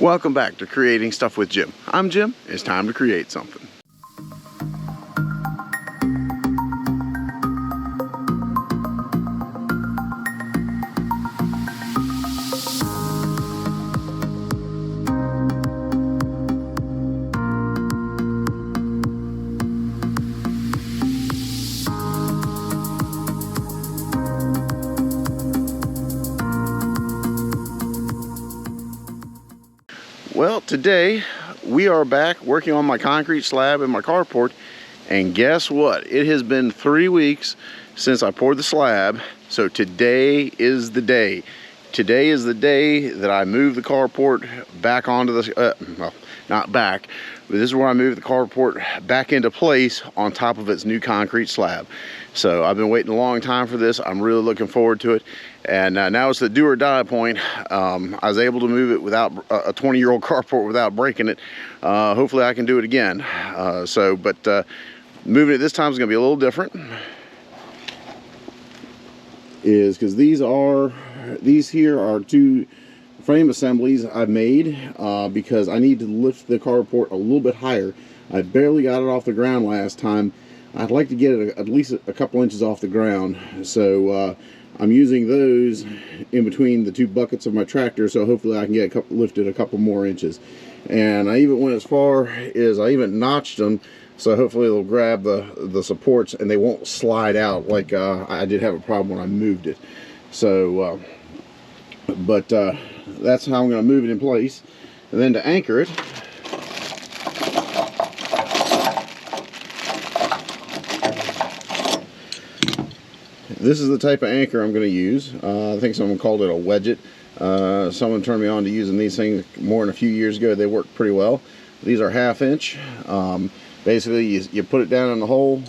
Welcome back to Creating Stuff with Jim. I'm Jim. It's time to create something. Well, today we are back working on my concrete slab in my carport, and guess what? It has been 3 weeks since I poured the slab, so today is the day. Today is the day that I move the carport back onto the, well, not back, but this is where I move the carport back into place on top of its new concrete slab. So I've been waiting a long time for this. I'm really looking forward to it. And now it's the do or die point. I was able to move it without a 20-year-old carport without breaking it. Hopefully I can do it again. But moving it this time is gonna be a little different. Is because these here are two frame assemblies I've made because I need to lift the carport a little bit higher. I barely got it off the ground last time. I'd like to get it at least a couple inches off the ground. So I'm using those in between the two buckets of my tractor, so hopefully I can get lifted a couple more inches. And I even went as far as I even notched them, so hopefully they'll grab the supports and they won't slide out like I did have a problem when I moved it. So that's how I'm going to move it in place. And then to anchor it, this is the type of anchor I'm going to use. I think someone called it a wedget. Someone turned me on to using these things more than a few years ago. They work pretty well. These are 1/2 inch. Basically, you put it down in the hole,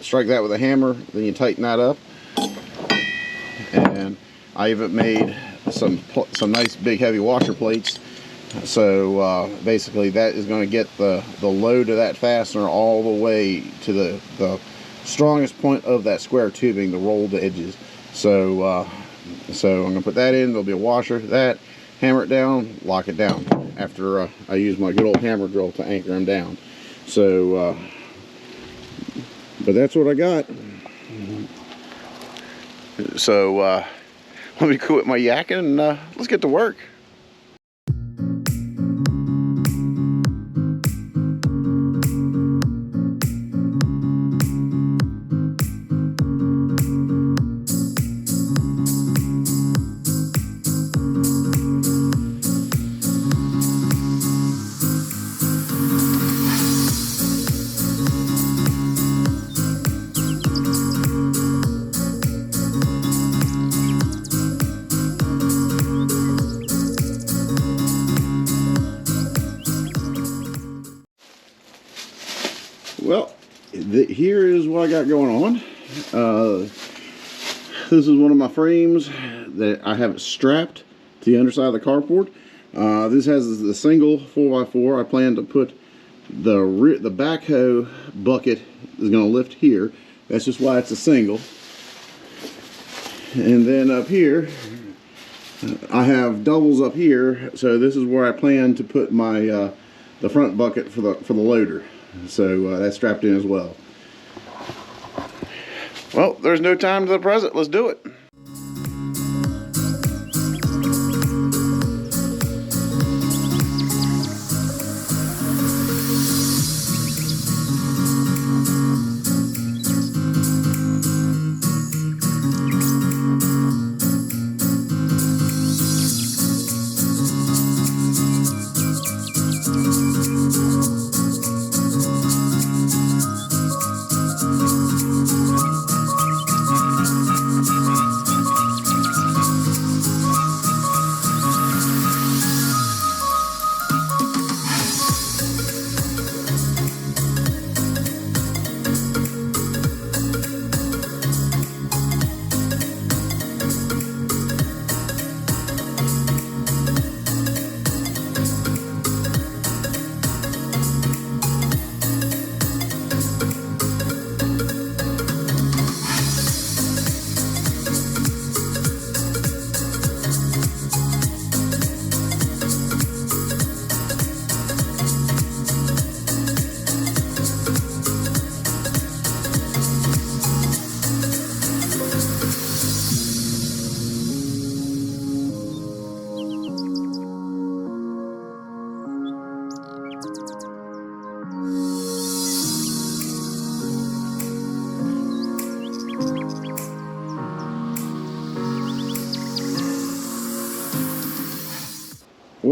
strike that with a hammer, then you tighten that up. And I even made some nice big heavy washer plates. So basically, that is going to get the load of that fastener all the way to the strongest point of that square tubing, the rolled edges. So I'm gonna put that in. There'll be a washer, that, hammer it down, lock it down after I use my good old hammer drill to anchor them down. So but that's what I got. So let me quit my yakking and let's get to work. Well, here is what I got going on. This is one of my frames that I have it strapped to the underside of the carport. This has the single 4x4. I plan to put the backhoe bucket is going to lift here. That's just why it's a single. And then up here, I have doubles up here. So this is where I plan to put my the front bucket for the loader. So that's strapped in as well. Well, there's no time to the present. Let's do it.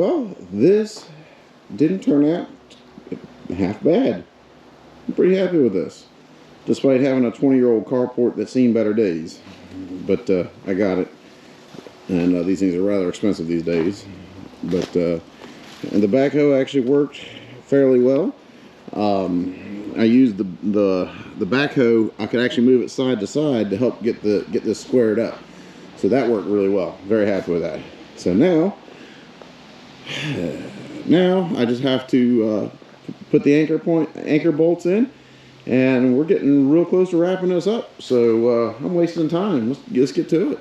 Well, this didn't turn out half bad. I'm pretty happy with this, despite having a 20-year-old carport that's seen better days. But I got it, and these things are rather expensive these days. But and the backhoe actually worked fairly well. I used the backhoe. I could actually move it side to side to help get this squared up. So that worked really well. Very happy with that. So now I just have to put the anchor bolts in, and we're getting real close to wrapping this up. So I'm wasting time. Let's get to it.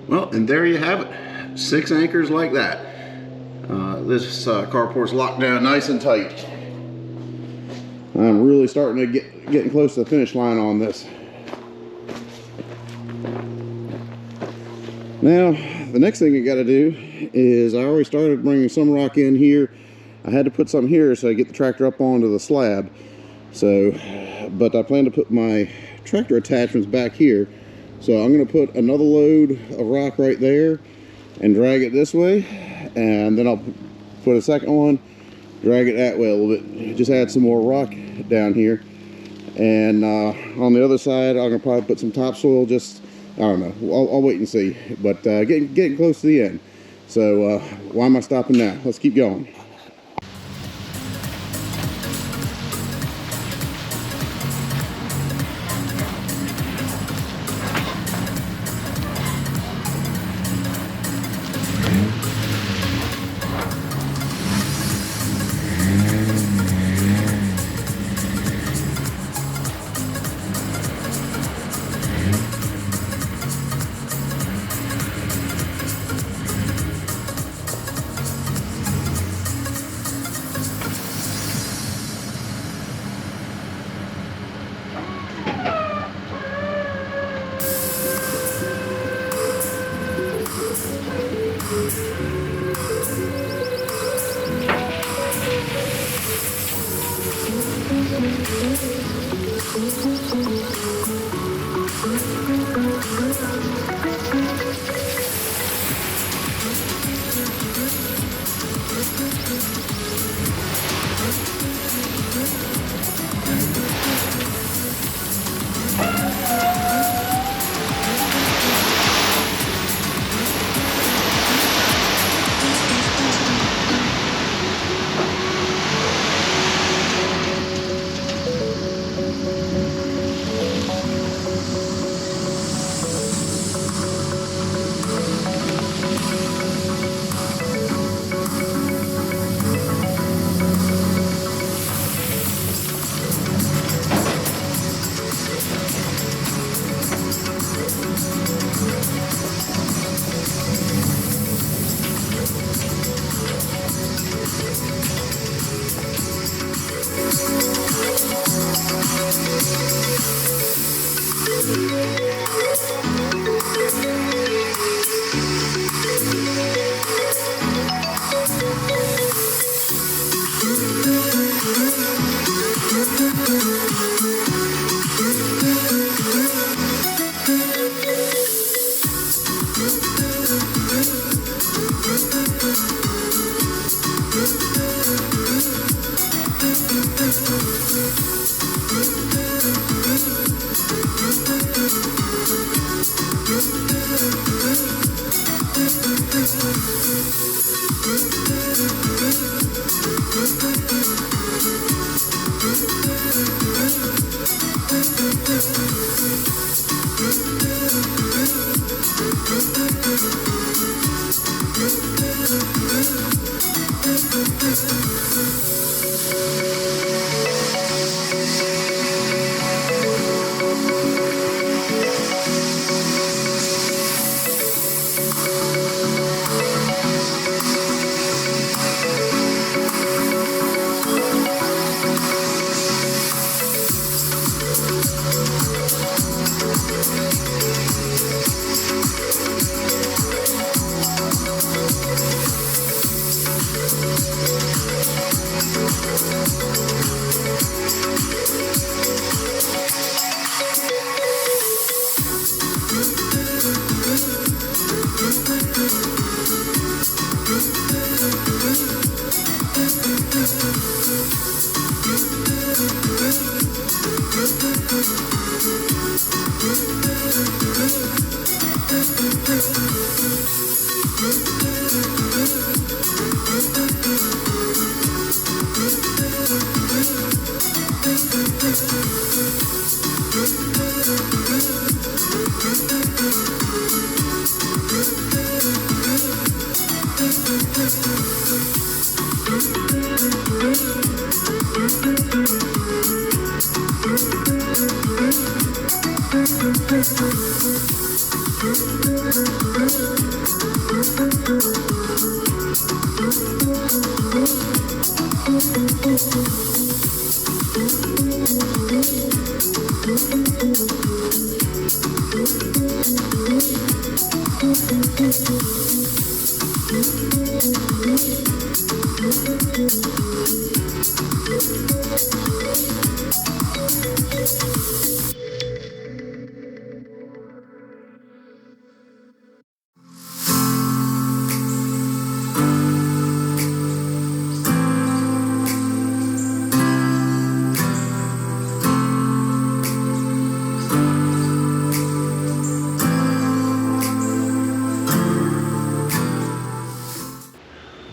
Well, and there you have it. 6 anchors like that. This carport's locked down nice and tight. I'm really starting to getting close to the finish line on this. Now, the next thing I got to do is I already started bringing some rock in here. I had to put some here so I get the tractor up onto the slab. So, but I plan to put my tractor attachments back here. So I'm going to put another load of rock right there and drag it this way, and then I'll put a second one, drag it that way a little bit, just add some more rock down here. And on the other side I'm going to probably put some topsoil. Just, I don't know, I'll wait and see, but getting close to the end. So why am I stopping now? Let's keep going.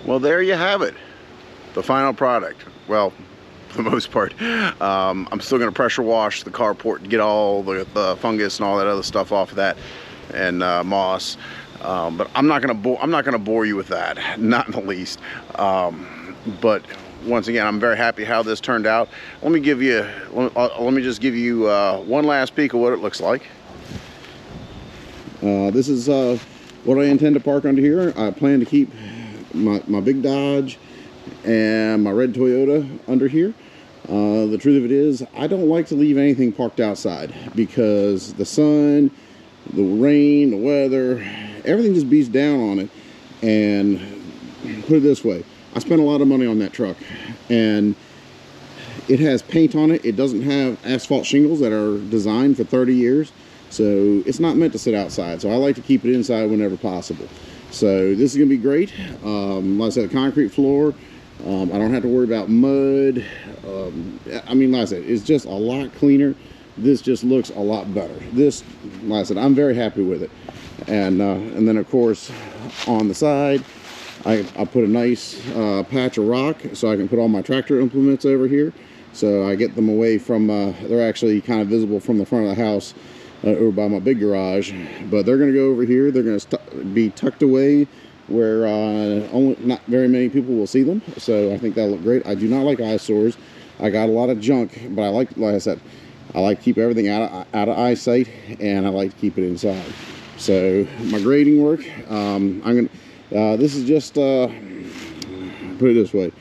Well, there you have it, the final product. Well, for the most part. I'm still going to pressure wash the carport to get all the fungus and all that other stuff off of that, and moss. But I'm not going to bore you with that, not in the least. But once again, I'm very happy how this turned out. Let me just give you one last peek of what it looks like. This is what I intend to park under here. I plan to keep my big Dodge and my red Toyota under here. The truth of it is, I don't like to leave anything parked outside because the sun, the rain, the weather, everything just beats down on it. And put it this way, I spent a lot of money on that truck, and it has paint on it. It doesn't have asphalt shingles that are designed for 30 years. So it's not meant to sit outside. So I like to keep it inside whenever possible. So this is gonna be great. Like I said, a concrete floor. I don't have to worry about mud. I mean, like I said, it's just a lot cleaner. This just looks a lot better. This, like I said, I'm very happy with it. And then of course, on the side, I put a nice patch of rock so I can put all my tractor implements over here. So I get them away from, they're actually kind of visible from the front of the house over by my big garage. But they're gonna go over here. They're gonna be tucked away where not very many people will see them. So I think that'll look great. I do not like eyesores. I got a lot of junk, but like I said, I like to keep everything out of eyesight, and I like to keep it inside. So my grading work, this is just, put it this way,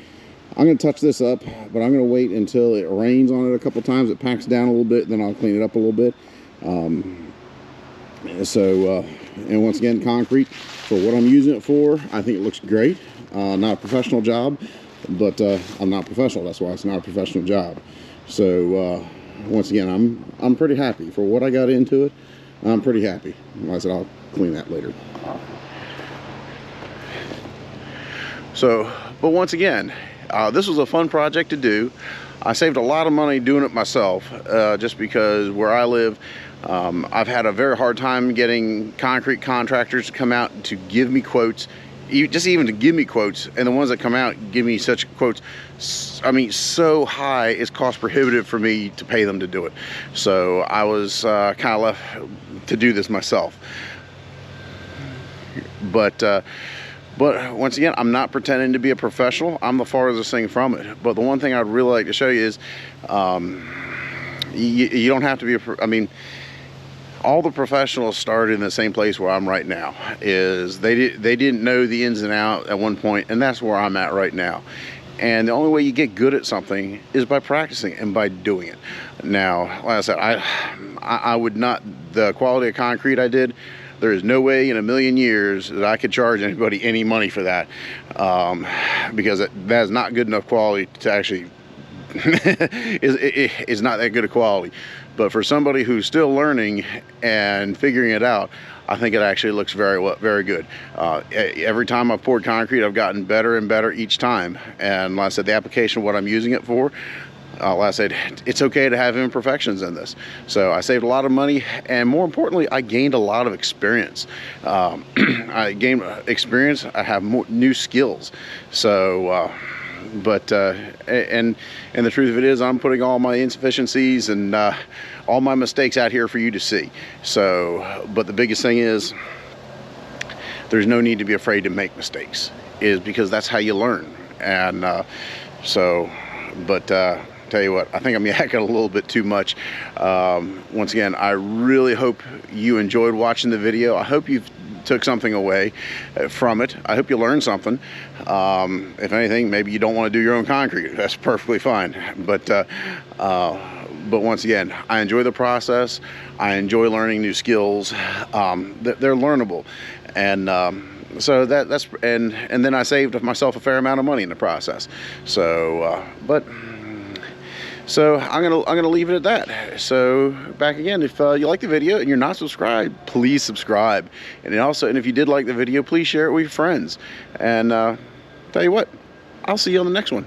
I'm gonna touch this up, but I'm gonna wait until it rains on it a couple times, it packs down a little bit, then I'll clean it up a little bit. And once again, concrete, for what I'm using it for, I think it looks great. Not a professional job, but I'm not professional, that's why it's not a professional job. So once again, I'm pretty happy for what I got into it. I'm pretty happy. Like I said, I'll clean that later. So, but once again, this was a fun project to do. I saved a lot of money doing it myself, just because where I live, I've had a very hard time getting concrete contractors to come out to give me quotes, just even to give me quotes, and the ones that come out give me such quotes, I mean, so high, it's cost prohibitive for me to pay them to do it. So I was kind of left to do this myself. But once again, I'm not pretending to be a professional. I'm the farthest thing from it. But the one thing I'd really like to show you is, you don't have to be I mean, all the professionals started in the same place where I'm right now. Is they didn't know the ins and outs at one point, and that's where I'm at right now. And the only way you get good at something is by practicing and by doing it. Now, like I said, I would not, the quality of concrete I did, there is no way in a million years that I could charge anybody any money for that, because that is not good enough quality to actually, is not that good a quality. But for somebody who's still learning and figuring it out, I think it actually looks very good. Every time I've poured concrete, I've gotten better and better each time. And like I said, the application of what I'm using it for, like I said, it's okay to have imperfections in this. So I saved a lot of money, and more importantly, I gained a lot of experience. I gained experience. I have more new skills. So, and the truth of it is, I'm putting all my insufficiencies and all my mistakes out here for you to see. So, but the biggest thing is, there's no need to be afraid to make mistakes, is because that's how you learn. And tell you what, I think I'm yakking a little bit too much. Once again, I really hope you enjoyed watching the video. I hope you took something away from it. I hope you learned something. If anything, maybe you don't want to do your own concrete. That's perfectly fine. But once again, I enjoy the process. I enjoy learning new skills. They're learnable, and so that's and then I saved myself a fair amount of money in the process. So, so I'm gonna leave it at that. So back again, if you like the video and you're not subscribed, please subscribe. And if you did like the video, please share it with your friends. And tell you what, I'll see you on the next one.